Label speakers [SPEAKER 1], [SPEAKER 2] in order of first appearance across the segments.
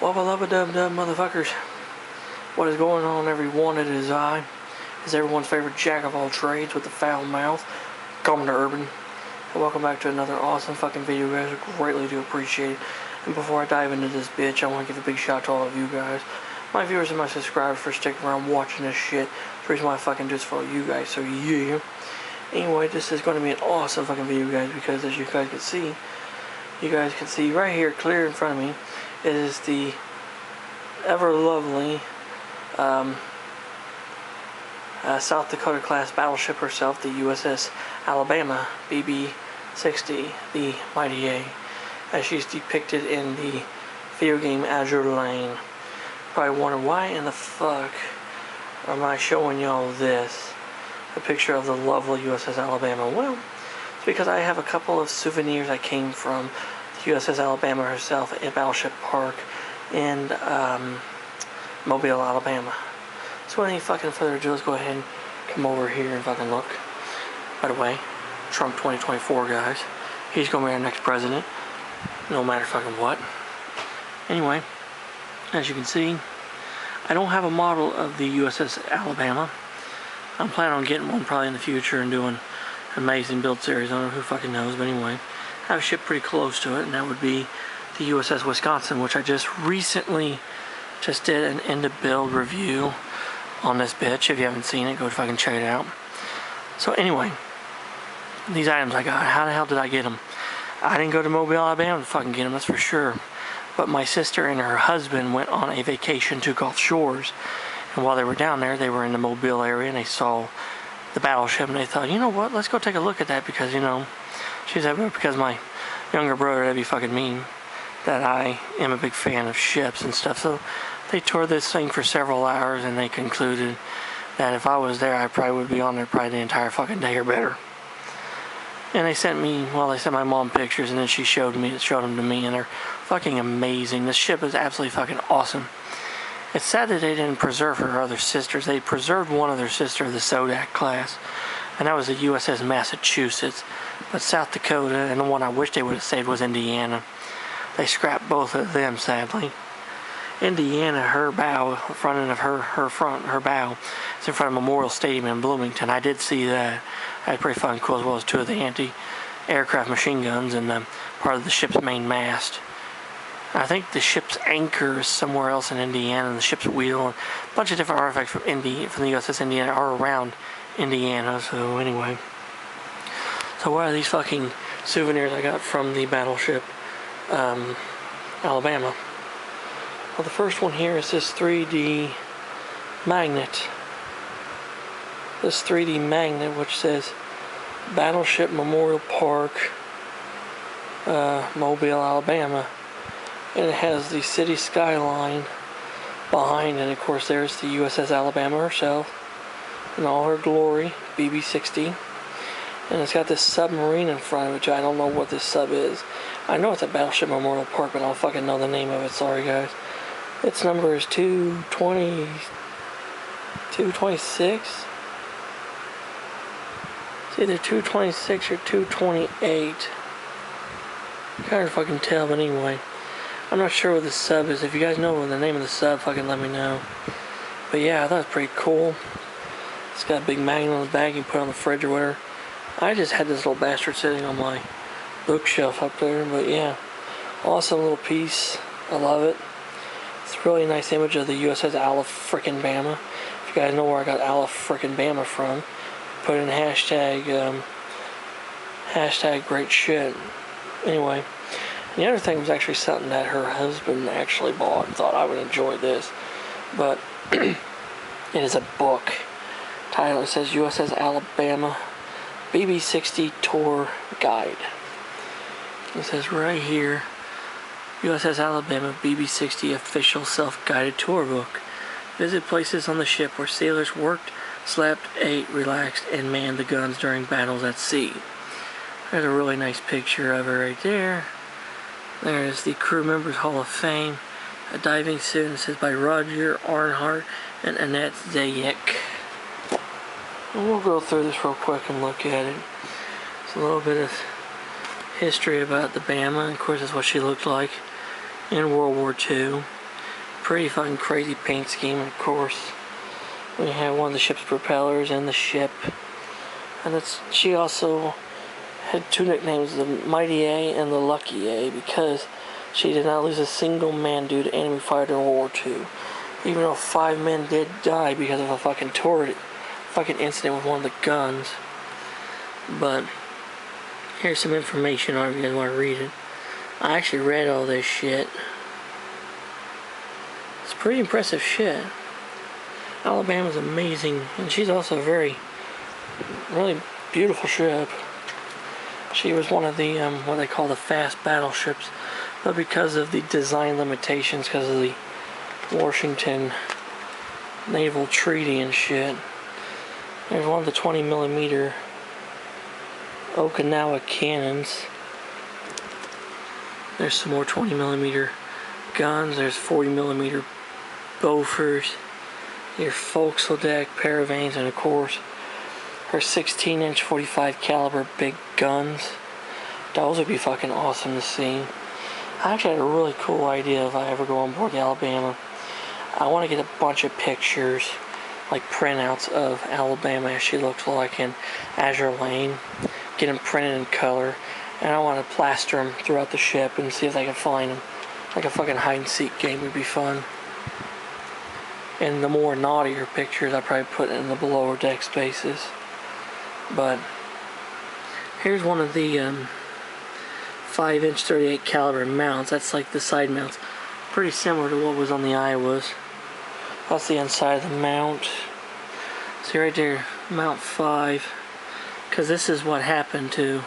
[SPEAKER 1] Well, dub motherfuckers. What is going on, everyone? It is I. Is everyone's favorite jack of all trades with the foul mouth, Coming to Urban. And welcome back to another awesome fucking video, guys. I greatly do appreciate it. And before I dive into this bitch, I want to give a big shout out to all of you guys. My viewers and my subscribers for sticking around watching this shit. The reason why I fucking do this for all you guys, so yeah. Anyway, this is going to be an awesome fucking video, guys, because as you guys can see right here, clear in front of me, it is the ever lovely South Dakota class battleship herself, the USS Alabama BB-60, the Mighty A, as she's depicted in the video game Azure Lane. Probably wonder why in the fuck am I showing y'all this, a picture of the lovely USS Alabama. Well, it's because I have a couple of souvenirs I came from the USS Alabama herself at Battleship Park in Mobile, Alabama. So without any fucking further ado, let's go ahead and come over here and fucking look. By the way, Trump 2024, guys. He's gonna be our next president, no matter fucking what. Anyway, as you can see, I don't have a model of the USS Alabama. I'm planning on getting one probably in the future and doing an amazing build series. I don't know who fucking knows, but anyway, I have a ship pretty close to it, and that would be the USS Wisconsin, which I just recently did an end of build review on this bitch. If you haven't seen it, go fucking check it out. So anyway, these items I got, how the hell did I get them? I didn't go to Mobile, Alabama to fucking get them, that's for sure. But my sister and her husband went on a vacation to Gulf Shores. And while they were down there, they were in the Mobile area and they saw the battleship and they thought, you know what, let's go take a look at that because, you know, she said, well, because my younger brother, that'd be fucking mean, that I am a big fan of ships and stuff. So they toured this thing for several hours and they concluded that if I was there, I probably would be on there probably the entire fucking day or better. And they sent me, well, they sent my mom pictures and then she showed them to me, and they're fucking amazing. This ship is absolutely fucking awesome. It's sad that they didn't preserve her other sisters. They preserved one other sister, the Sodak class, and that was the USS Massachusetts. But South Dakota, and the one I wish they would have saved was Indiana. They scrapped both of them, sadly. Indiana, her bow, front end of her bow, is in front of Memorial Stadium in Bloomington. I did see that. That's pretty fucking cool, as well as two of the anti-aircraft machine guns and part of the ship's main mast. I think the ship's anchor is somewhere else in Indiana, and the ship's wheel, and a bunch of different artifacts from the USS Indiana are around Indiana. So anyway, so what are these fucking souvenirs I got from the battleship Alabama? Well, the first one here is this 3D magnet. This 3D magnet, which says Battleship Memorial Park, Mobile, Alabama. And it has the city skyline behind it. Of course, there's the USS Alabama herself in all her glory, BB-60. And it's got this submarine in front of it, which I don't know what this sub is. I know it's at Battleship Memorial Park, but I don't fucking know the name of it. Sorry, guys. Its number is 226. It's either 226 or 228. Can't fucking tell, but anyway. I'm not sure what the sub is. If you guys know the name of the sub, fucking let me know. But yeah, I thought it was pretty cool. It's got a big magnet on the back you can put on the fridge or whatever. I just had this little bastard sitting on my bookshelf up there, but yeah. Awesome little piece. I love it. It's a really nice image of the USS Alabama. If you guys know where I got Alabama from, put in hashtag great shit. Anyway. The other thing was actually something that her husband actually bought and thought I would enjoy this. But it is a book. Title, it says USS Alabama BB-60 Tour Guide. It says right here, USS Alabama BB-60 Official Self-Guided Tour Book. Visit places on the ship where sailors worked, slept, ate, relaxed, and manned the guns during battles at sea. There's a really nice picture of her right there. There's the Crew Members Hall of Fame, a diving suit, and it says by Roger Arnhart and Annette Zayek. And we'll go through this real quick and look at it. It's a little bit of history about the Bama. Of course, that's what she looked like in World War II. pretty fucking crazy paint scheme, and of course, we have one of the ship's propellers and the ship. And she also had two nicknames, the Mighty A and the Lucky A, because she did not lose a single man due to enemy fire during World War II. Even though 5 men did die because of a fucking incident with one of the guns. But here's some information on it if you guys want to read it. I actually read all this shit. It's pretty impressive shit. Alabama's amazing, and she's also a really beautiful ship. She was one of the what they call the fast battleships, but because of the design limitations, because of the Washington Naval Treaty and shit, there's one of the 20mm Okinawa cannons. There's some more 20mm guns. There's 40mm Bofors, your forecastle deck, paravanes, and of course her 16-inch 45 caliber big guns. Those would be fucking awesome to see. I actually had a really cool idea if I ever go on board the Alabama. I want to get a bunch of pictures, like printouts of Alabama as she looks like in Azure Lane. Get them printed in color, and I want to plaster them throughout the ship and see if I can find them. Like a fucking hide and seek game would be fun. And the more naughtier pictures I probably put in the below deck spaces. But here's one of the 5-inch 38 caliber mounts. That's like the side mounts, pretty similar to what was on the Iowas. That's the inside of the mount. See right there, Mount 5. Because this is what happened to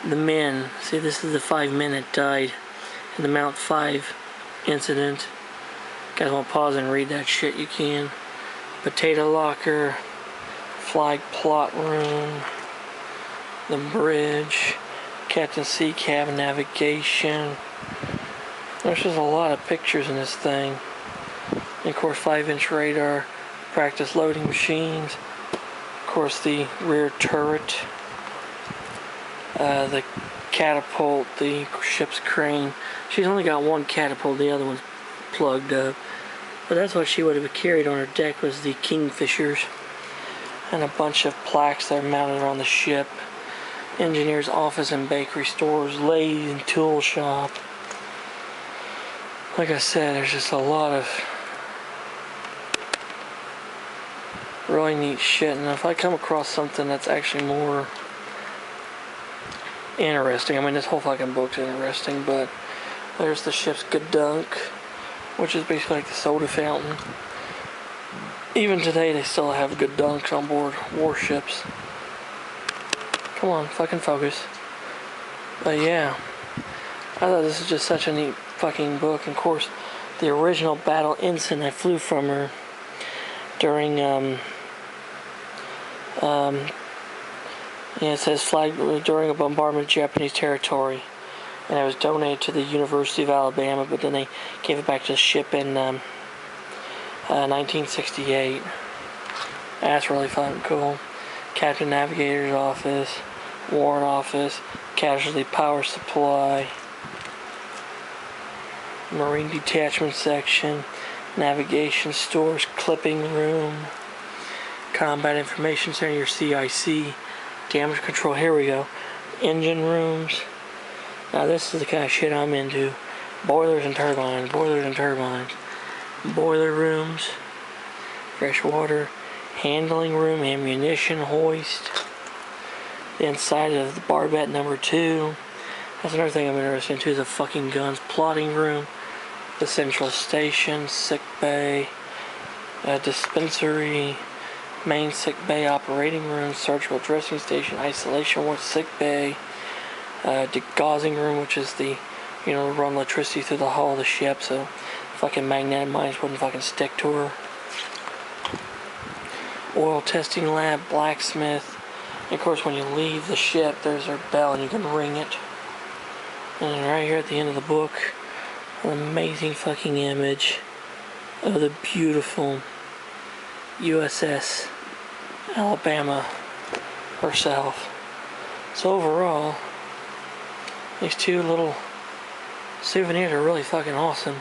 [SPEAKER 1] the men. See, this is the 5 men that died in the Mount 5 incident. You guys want to pause and read that shit, you can. Potato locker, flag plot room, the bridge, captain sea cabin navigation. There's just a lot of pictures in this thing. And of course 5-inch radar, practice loading machines. Of course the rear turret, the catapult, the ship's crane. She's only got one catapult, the other one's plugged up. But that's what she would have carried on her deck, was the Kingfishers. And a bunch of plaques that are mounted around the ship. Engineer's office and bakery stores, lathe and tool shop. Like I said, there's just a lot of really neat shit, and if I come across something that's actually more interesting, I mean this whole fucking book's interesting, but there's the ship's Gadunk, which is basically like the soda fountain. Even today they still have Gadunks on board warships. Come on, fucking focus. But yeah, I thought this was just such a neat fucking book. And of course, the original battle ensign I flew from her during it says flag during a bombardment of Japanese territory, and it was donated to the University of Alabama, but then they gave it back to the ship in 1968. That's really fucking cool. Captain Navigator's office, Warrant office, Casualty Power Supply, Marine Detachment section, Navigation stores, Clipping room, Combat Information Center, your CIC, Damage Control, here we go, Engine rooms. Now this is the kind of shit I'm into. Boilers and turbines, boilers and turbines. Boiler rooms, fresh water, handling room, ammunition hoist, the inside of the barbette number 2. That's another thing I'm interested in too, is the fucking guns. Plotting room, the central station, sick bay, dispensary, main sick bay, operating room, surgical dressing station, isolation ward, sick bay, degaussing room, which is the, run electricity through the hull of the ship so fucking magnetic mines wouldn't fucking stick to her. Oil testing lab, blacksmith. And of course when you leave the ship there's her bell and you can ring it. And right here at the end of the book, an amazing fucking image of the beautiful USS Alabama herself. So overall, these two little souvenirs are really fucking awesome.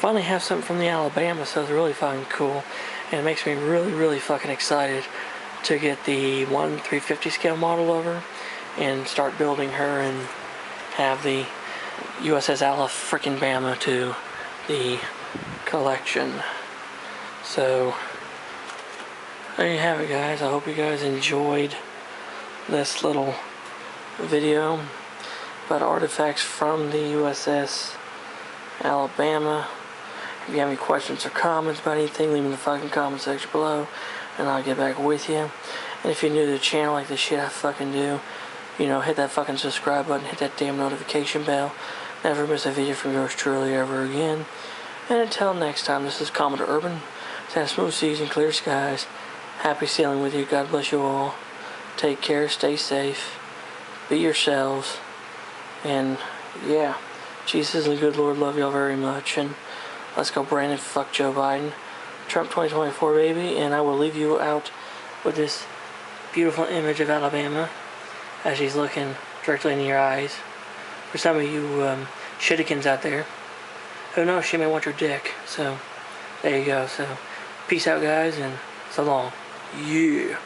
[SPEAKER 1] finally have something from the Alabama, so it's really fucking cool. And it makes me really, really fucking excited to get the 1/350 scale model of her and start building her and have the USS Alabama to the collection. So there you have it, guys. I hope you guys enjoyed this little video about artifacts from the USS Alabama. If you have any questions or comments about anything, leave them in the fucking comment section below and I'll get back with you. And if you're new to the channel like the shit I fucking do, you know, hit that fucking subscribe button, hit that damn notification bell. Never miss a video from yours truly ever again. And until next time, this is Commodore Urban. Have smooth seas and clear skies. Happy sailing with you. God bless you all. Take care. Stay safe. Be yourselves. And yeah, Jesus and the good Lord love y'all very much. And let's go Brandon. Fuck Joe Biden. Trump 2024, baby. And I will leave you out with this beautiful image of Alabama as she's looking directly in your eyes. For some of you shitikins out there, who knows, she may want your dick. So there you go. So peace out, guys, and so long. Yeah.